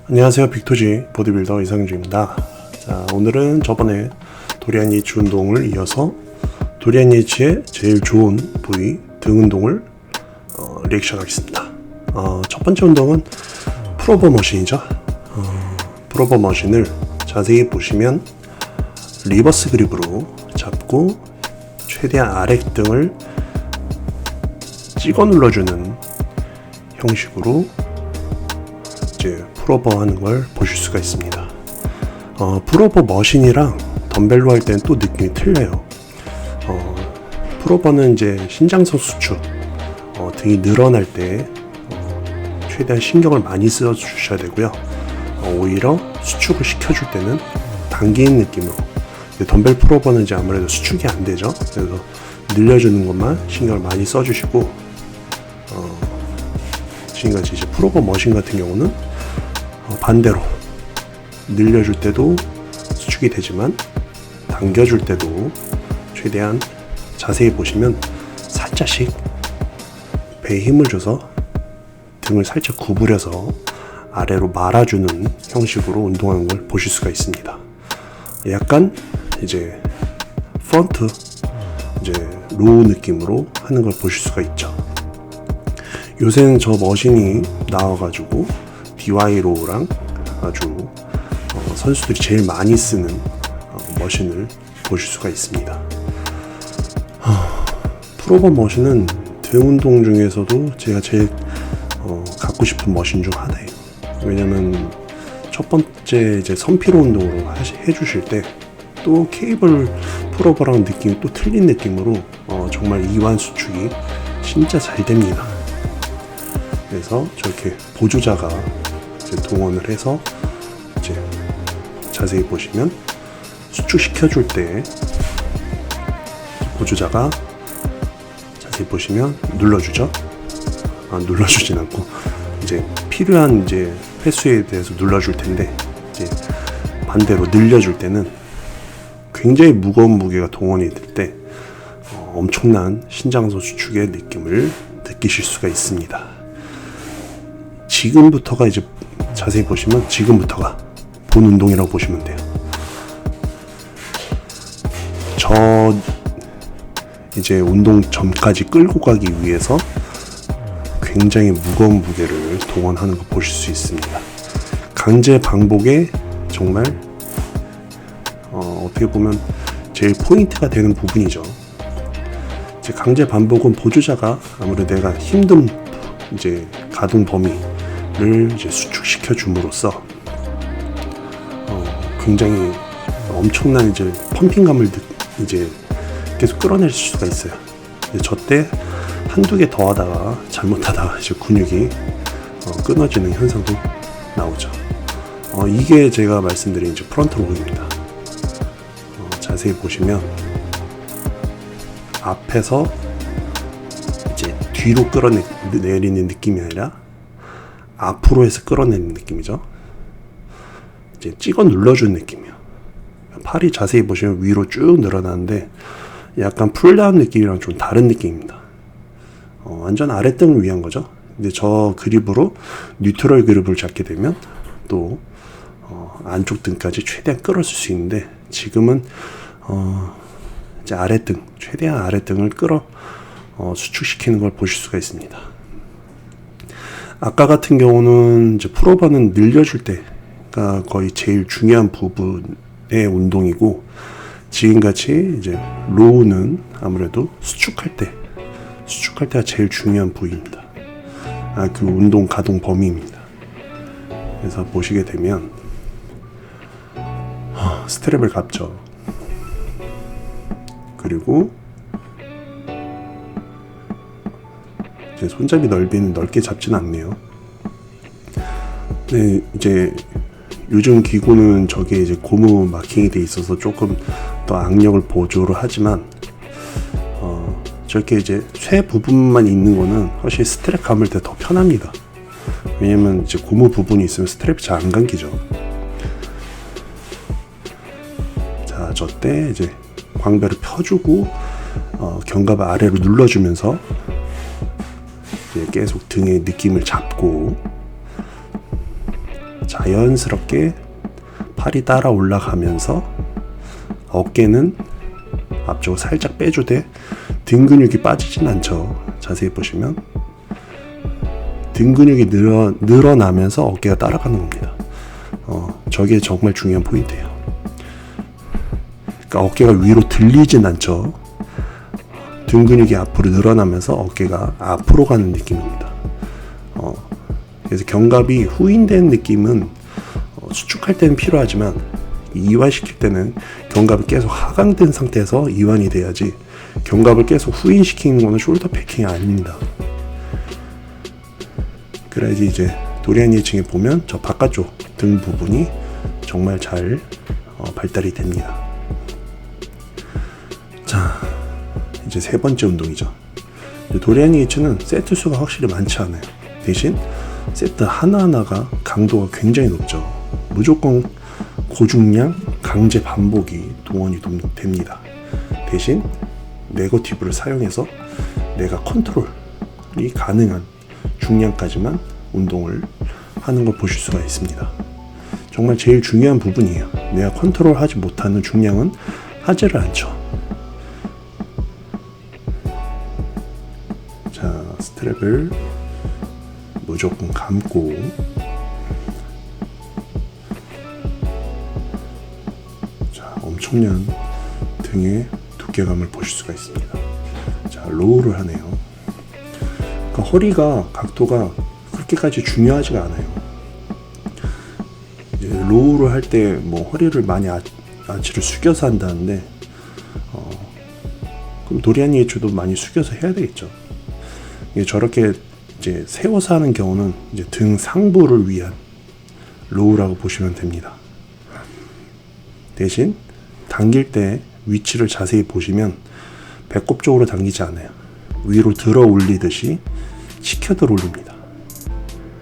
안녕하세요. 빅토지 보디빌더 이상준입니다. 자, 오늘은 저번에 도리안 예치 운동을 이어서 도리안 예치의 제일 좋은 부위 등 운동을 리액션 하겠습니다. 첫 번째 운동은 풀오버 머신이죠. 풀오버 머신을 자세히 보시면 리버스 그립으로 잡고 최대한 아랫등을 찍어 눌러주는 형식으로 이제 풀오버 하는 걸 보실 수가 있습니다. 풀오버 머신이랑 덤벨로 할 때는 또 느낌이 틀려요. 풀오버는 이제 신장선 수축, 등이 늘어날 때 최대한 신경을 많이 써 주셔야 되고요. 오히려 수축을 시켜줄 때는 당기는 느낌으로. 덤벨 풀오버는 이제 아무래도 수축이 안 되죠. 그래서 늘려주는 것만 신경을 많이 써주시고, 지금까지 이제 풀오버 머신 같은 경우는 반대로 늘려줄 때도 수축이 되지만 당겨줄 때도 최대한 자세히 보시면 살짝씩 배에 힘을 줘서 등을 살짝 구부려서 아래로 말아주는 형식으로 운동하는 걸 보실 수가 있습니다. 약간 이제 프론트 이제 로우 느낌으로 하는 걸 보실 수가 있죠. 요새는 저 머신이 나와가지고 DY 로우랑 아주 선수들이 제일 많이 쓰는 머신을 보실 수가 있습니다. 풀오버 머신은 등 운동 중에서도 제가 제일 갖고 싶은 머신 중 하나예요. 왜냐면 첫 번째 이제 선피로 운동으로 해주실 때 또 케이블 풀오버랑 느낌이 또 틀린 느낌으로 정말 이완 수축이 진짜 잘 됩니다. 그래서 저렇게 보조자가 이제 동원을 해서 이제 자세히 보시면 수축시켜줄 때 보조자가 자세히 보시면 눌러주죠. 눌러주진 않고 이제 필요한 이제 횟수에 대해서 눌러줄 텐데 이제 반대로 늘려줄 때는 굉장히 무거운 무게가 동원이 될 때 엄청난 신장선 수축의 느낌을 느끼실 수가 있습니다. 지금부터가 이제 자세히 보시면 지금부터가 본 운동이라고 보시면 돼요. 저 이제 운동 전까지 끌고 가기 위해서 굉장히 무거운 무게를 동원하는 거 보실 수 있습니다. 강제 반복에 정말 어떻게 보면 제일 포인트가 되는 부분이죠. 이제 강제 반복은 보조자가 아무래도 내가 힘든 이제 가동 범위를 이제 수축시켜 줌으로써 굉장히 엄청난 이제 펌핑감을 이제 계속 끌어낼 수가 있어요. 저때 한두 개 더 하다가 잘못하다가 이제 근육이 끊어지는 현상도 나오죠. 이게 제가 말씀드린 이제 프론트 로우입니다. 자세히 보시면 앞에서 이제 뒤로 끌어내리는 느낌이 아니라 앞으로 해서 끌어내는 느낌이죠. 이제 찍어 눌러주는 느낌이에요. 팔이 자세히 보시면 위로 쭉 늘어나는데 약간 풀다운 느낌이랑 좀 다른 느낌입니다. 완전 아랫등을 위한 거죠. 근데 저 그립으로 뉴트럴 그립을 잡게 되면 또 안쪽 등까지 최대한 끌어줄 수 있는데 지금은 이제 아랫등, 최대한 아랫등을 수축시키는 걸 보실 수가 있습니다. 아까 같은 경우는 이제 풀오버는 늘려줄 때가 거의 제일 중요한 부분의 운동이고, 지금같이 이제 로우는 아무래도 수축할 때가 제일 중요한 부위입니다. 그 운동 가동 범위입니다. 그래서 보시게 되면 스트랩을 감죠. 그리고 이제 손잡이 넓이는 넓게 잡진 않네요. 네, 이제 요즘 기구는 저게 이제 고무 마킹이 돼 있어서 조금 더 악력을 보조를 하지만 저렇게 이제 쇠 부분만 있는 거는 훨씬 스트랩 감을 때 더 편합니다. 왜냐면 이제 고무 부분이 있으면 스트랩이 잘 안 감기죠. 자, 저때 이제 광배를 펴주고 견갑을 아래로 눌러주면서 이제 계속 등의 느낌을 잡고, 자, 자연스럽게 팔이 따라 올라가면서 어깨는 앞쪽으로 살짝 빼주되 등 근육이 빠지진 않죠. 자세히 보시면 등 근육이 늘어나면서 어깨가 따라가는 겁니다. 저게 정말 중요한 포인트예요. 그러니까 어깨가 위로 들리진 않죠. 등 근육이 앞으로 늘어나면서 어깨가 앞으로 가는 느낌입니다. 그래서 견갑이 후인된 느낌은 수축할 때는 필요하지만 이완시킬 때는 견갑이 계속 하강된 상태에서 이완이 돼야지, 견갑을 계속 후인시키는 거는 숄더 패킹이 아닙니다. 그래야지 이제 도리안 예칭에 보면 저 바깥쪽 등 부분이 정말 잘 발달이 됩니다. 자, 이제 세 번째 운동이죠. 도리안 예칭은 세트 수가 확실히 많지 않아요. 대신 세트 하나하나가 강도가 굉장히 높죠. 무조건 고중량 강제 반복이 동원이 됩니다. 대신 네거티브를 사용해서 내가 컨트롤이 가능한 중량까지만 운동을 하는 걸 보실 수가 있습니다. 정말 제일 중요한 부분이에요. 내가 컨트롤하지 못하는 중량은 하지를 않죠. 자, 스트랩을 무조건 감고 엄청난 등의 두께감을 보실 수가 있습니다. 자, 로우를 하네요. 그러니까 허리가 각도가 그렇게까지 중요하지가 않아요. 이제 로우를 할 때 뭐 허리를 많이 아치를 숙여서 한다는데 그럼 도리안 예추도 많이 숙여서 해야 되겠죠. 이게 저렇게 이제 세워서 하는 경우는 이제 등 상부를 위한 로우라고 보시면 됩니다. 대신 당길 때 위치를 자세히 보시면 배꼽 쪽으로 당기지 않아요. 위로 들어 올리듯이 치켜들 올립니다.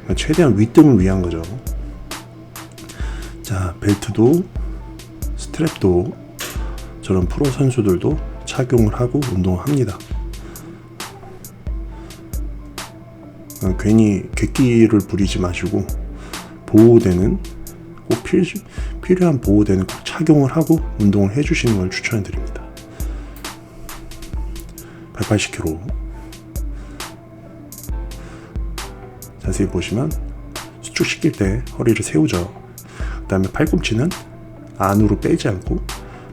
그러니까 최대한 윗등을 위한 거죠. 자, 벨트도 스트랩도 저런 프로 선수들도 착용을 하고 운동을 합니다. 괜히 객기를 부리지 마시고 보호대는 꼭 필요한 보호대는 꼭 착용을 하고 운동을 해주시는 걸 추천해 드립니다. 180kg. 자세히 보시면 수축시킬 때 허리를 세우죠. 그 다음에 팔꿈치는 안으로 빼지 않고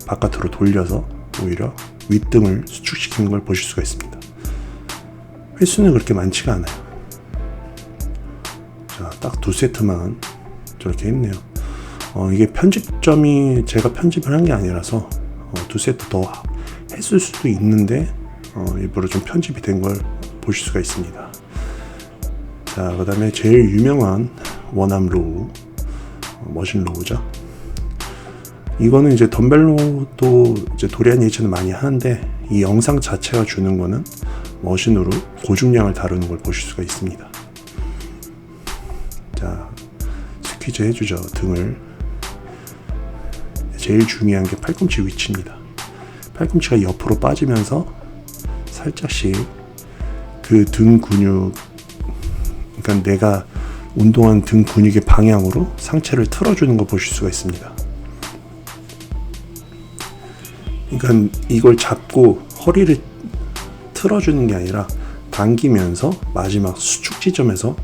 바깥으로 돌려서 오히려 윗등을 수축시키는 걸 보실 수가 있습니다. 횟수는 그렇게 많지가 않아요. 자, 딱 2세트만 저렇게 했네요. 이게 편집점이 제가 편집을 한 게 아니라서 2세트 더 했을 수도 있는데 일부러 좀 편집이 된 걸 보실 수가 있습니다. 자, 그 다음에 제일 유명한 원암 로우, 머신 로우죠. 이거는 이제 덤벨로도 이제 도리안 예치는 많이 하는데 이 영상 자체가 주는 거는 머신으로 고중량을 다루는 걸 보실 수가 있습니다. 자, 스퀴즈 해주죠. 등을. 제일 중요한 게 팔꿈치 위치입니다. 팔꿈치가 옆으로 빠지면서 살짝씩 그 등 근육, 그러니까 내가 운동한 등 근육의 방향으로 상체를 틀어주는 거 보실 수가 있습니다. 그러니까 이걸 잡고 허리를 틀어주는 게 아니라 당기면서 마지막 수축 지점에서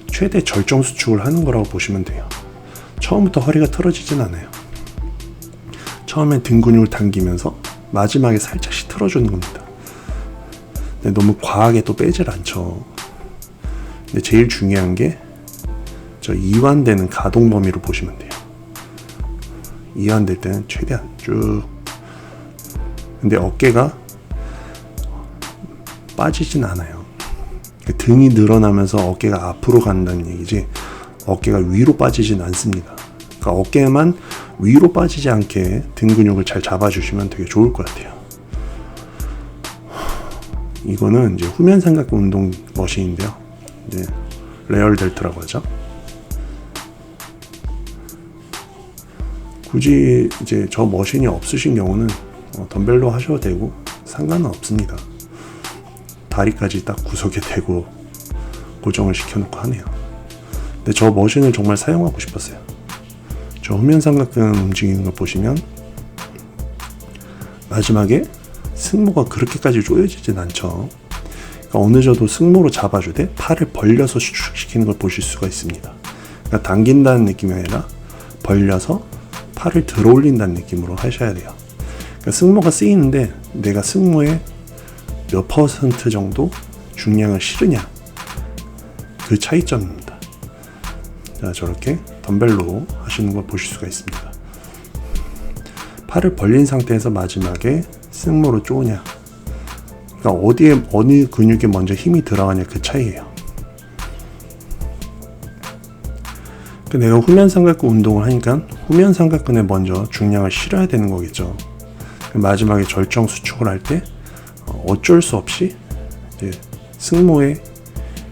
최대 절정 수축을 하는 거라고 보시면 돼요. 처음부터 허리가 틀어지진 않아요. 처음엔 등 근육을 당기면서 마지막에 살짝씩 틀어주는 겁니다. 근데 너무 과하게 또 빼질 않죠. 근데 제일 중요한 게 저 이완되는 가동 범위로 보시면 돼요. 이완될 때는 최대한 쭉. 근데 어깨가 빠지진 않아요. 등이 늘어나면서 어깨가 앞으로 간다는 얘기지 어깨가 위로 빠지진 않습니다. 그러니까 어깨만 위로 빠지지 않게 등 근육을 잘 잡아주시면 되게 좋을 것 같아요. 이거는 이제 후면 삼각 운동 머신인데요. 이제 레얼 델트라고 하죠. 굳이 이제 저 머신이 없으신 경우는 덤벨로 하셔도 되고 상관은 없습니다. 다리까지 딱 구석에 대고 고정을 시켜놓고 하네요. 근데 저 머신을 정말 사용하고 싶었어요. 저 후면 삼각근 움직이는 걸 보시면 마지막에 승모가 그렇게까지 조여지진 않죠. 그러니까 어느 정도 승모로 잡아주되 팔을 벌려서 수축시키는 걸 보실 수가 있습니다. 그러니까 당긴다는 느낌이 아니라 벌려서 팔을 들어 올린다는 느낌으로 하셔야 돼요. 그러니까 승모가 쓰이는데 내가 승모에 몇 퍼센트 정도 중량을 실으냐, 그 차이점입니다. 자, 저렇게 덤벨로 하시는 걸 보실 수가 있습니다. 팔을 벌린 상태에서 마지막에 승모로 쪼으냐, 그러니까 어디에 어느 근육에 먼저 힘이 들어가냐, 그 차이예요. 내가 후면 삼각근 운동을 하니까 후면 삼각근에 먼저 중량을 실어야 되는 거겠죠. 마지막에 절정 수축을 할 때 어쩔 수 없이 이제 승모에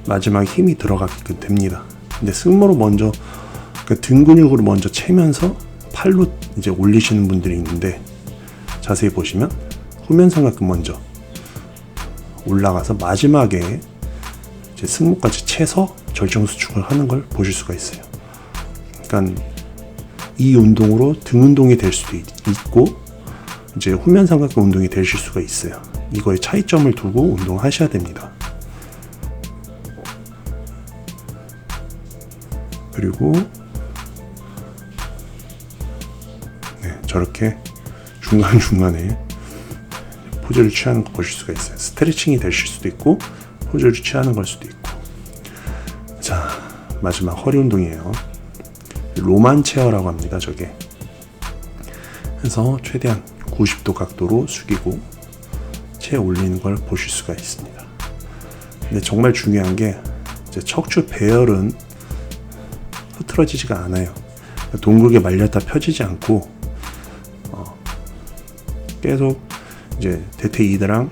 마지막에 힘이 들어가게끔 됩니다. 근데 승모로 먼저, 그러니까 등 근육으로 먼저 채면서 팔로 이제 올리시는 분들이 있는데, 자세히 보시면 후면 삼각근 먼저 올라가서 마지막에 이제 승모까지 채서 절정 수축을 하는 걸 보실 수가 있어요. 그러니까 이 운동으로 등 운동이 될 수도 있고 이제 후면 삼각근 운동이 되실 수가 있어요. 이거의 차이점을 두고 운동하셔야 됩니다. 그리고 저렇게 중간중간에 포즈를 취하는 거 보실 수가 있어요. 스트레칭이 되실 수도 있고 포즈를 취하는 걸 수도 있고. 자, 마지막 허리 운동이에요. 로만 체어라고 합니다. 저게. 그래서 최대한 90도 각도로 숙이고 채 올리는 걸 보실 수가 있습니다. 근데 정말 중요한 게 이제 척추 배열은 흐트러지지가 않아요. 둥글게 말렸다 펴지지 않고 계속 이제 대퇴 2드랑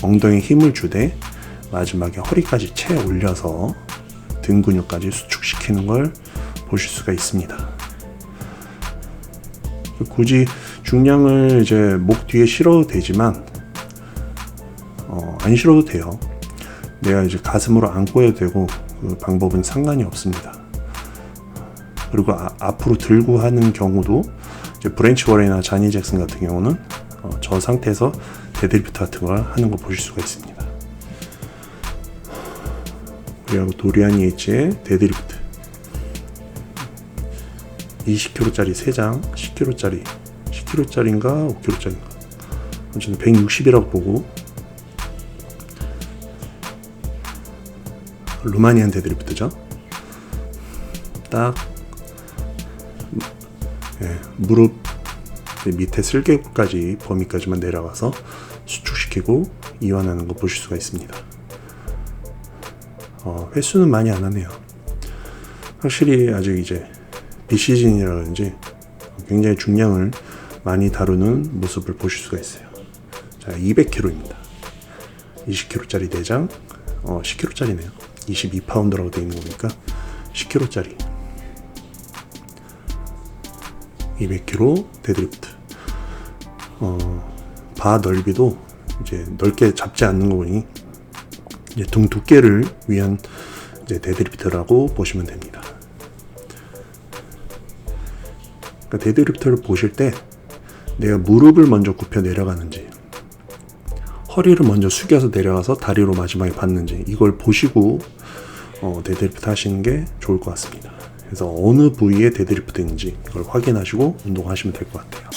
엉덩이에 힘을 주되 마지막에 허리까지 채 올려서 등 근육까지 수축시키는 걸 보실 수가 있습니다. 굳이 중량을 이제 목 뒤에 실어도 되지만 안 실어도 돼요. 내가 이제 가슴으로 안고 해도 되고 그 방법은 상관이 없습니다. 그리고 앞으로 들고 하는 경우도 이제 브랜치 워렌이나 자니 잭슨 같은 경우는 저 상태에서 데드리프트 같은 걸 하는 거 보실 수가 있습니다. 그리고 도리안 예치의 데드리프트 20kg짜리 3장, 10kg짜리인가 5kg짜리인가 저는 160이라고 보고, 루마니안 데드리프트죠. 딱 무릎 밑에 슬개까지 범위까지만 내려가서 수축시키고 이완하는 거 보실 수가 있습니다. 횟수는 많이 안 하네요. 확실히 아직 이제 비시즌이라든지 굉장히 중량을 많이 다루는 모습을 보실 수가 있어요. 자, 200kg입니다. 20kg짜리 4장, 10kg짜리네요. 22파운드라고 되어 있는 거니까 10kg짜리 200kg 데드리프트. 바 넓이도 이제 넓게 잡지 않는 거 보니 이제 등 두께를 위한 이제 데드리프트라고 보시면 됩니다. 그러니까 데드리프트를 보실 때 내가 무릎을 먼저 굽혀 내려가는지 허리를 먼저 숙여서 내려가서 다리로 마지막에 받는지 이걸 보시고 데드리프트 하시는 게 좋을 것 같습니다. 그래서 어느 부위에 데드리프트인지 이걸 확인하시고 운동하시면 될 것 같아요.